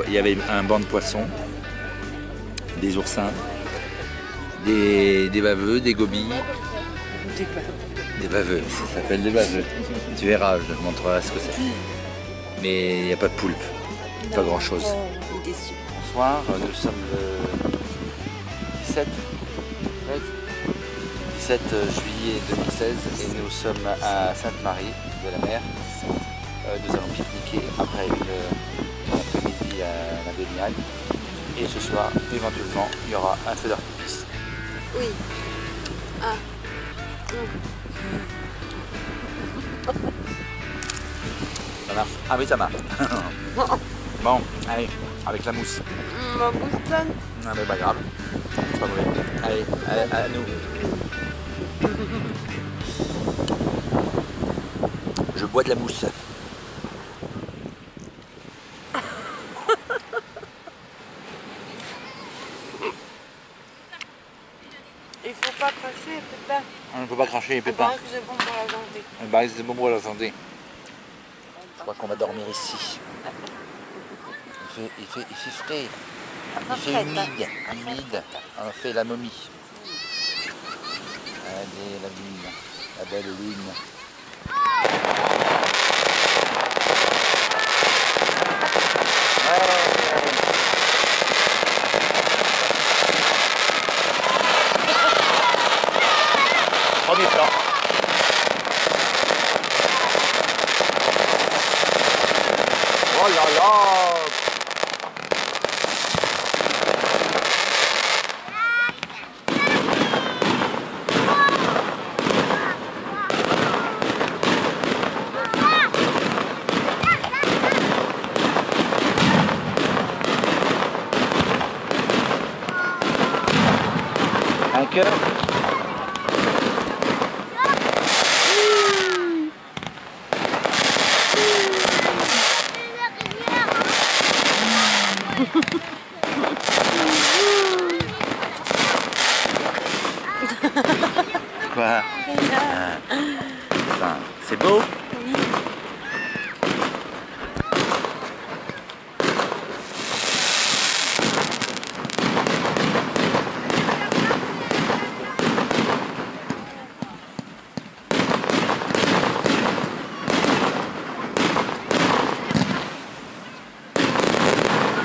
Il y avait un banc de poissons, des oursins, des baveux, des gobies. Des baveux, ça s'appelle des baveux. Tu verras, je te montrerai ce que c'est. Mais il n'y a pas de poulpe, pas grand chose. Bonsoir, nous sommes le 17 juillet 2016 et nous sommes à Sainte-Marie de la Mer. Nous allons pique-niquer après une après-midi à la baignade. Et ce soir, éventuellement, il y aura un feu d'artifice. Oui. Ah. Ça marche. Ah oui, ça marche. Bon, allez, avec la mousse. Ma bouche pleine. Non mais pas grave, c'est pas mauvais. Allez, à nous. Je bois de la mousse. Il faut pas cracher, Pépin. On ne peut pas cracher, Pépin. Il paraît que c'est bon pour la santé. Il paraît que c'est bon pour la santé. Je crois qu'on va dormir ici. Il fait frais. Il fait humide. On fait la momie. Allez, la lune, la belle lune. Premier plan. Oh là là! Un cœur. Quoi? Enfin, c'est beau?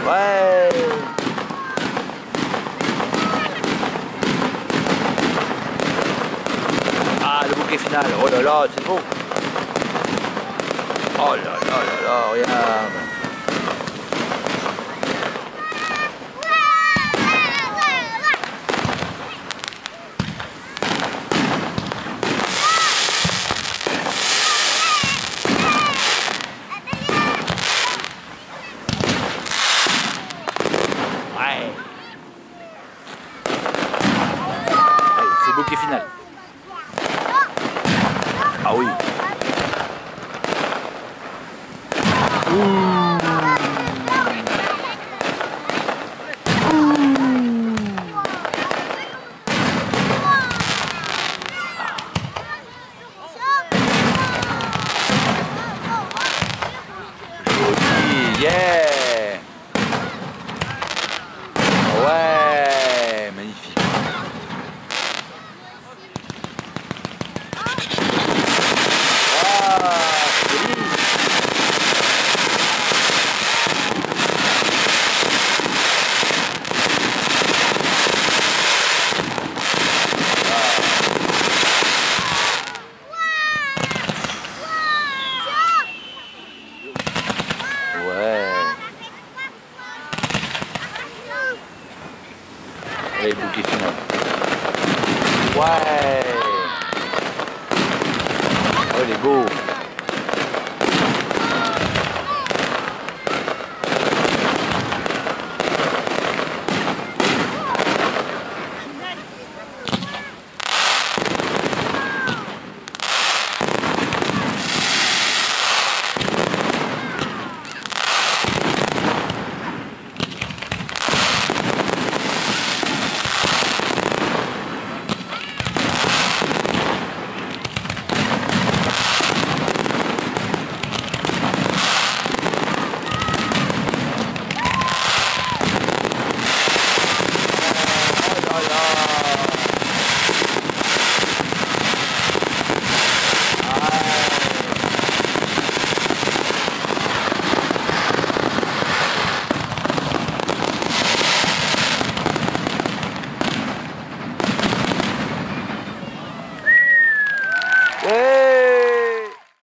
Ouais. Ah, le bouquet final, oh là là, c'est beau. Oh là là là là, regarde. bouquet final. Ah oui. Joli, yeah. Ouais, magnifique. Waouh, joli. Ouais. Allez, bouquet final. Ouais. Oh, il est beau.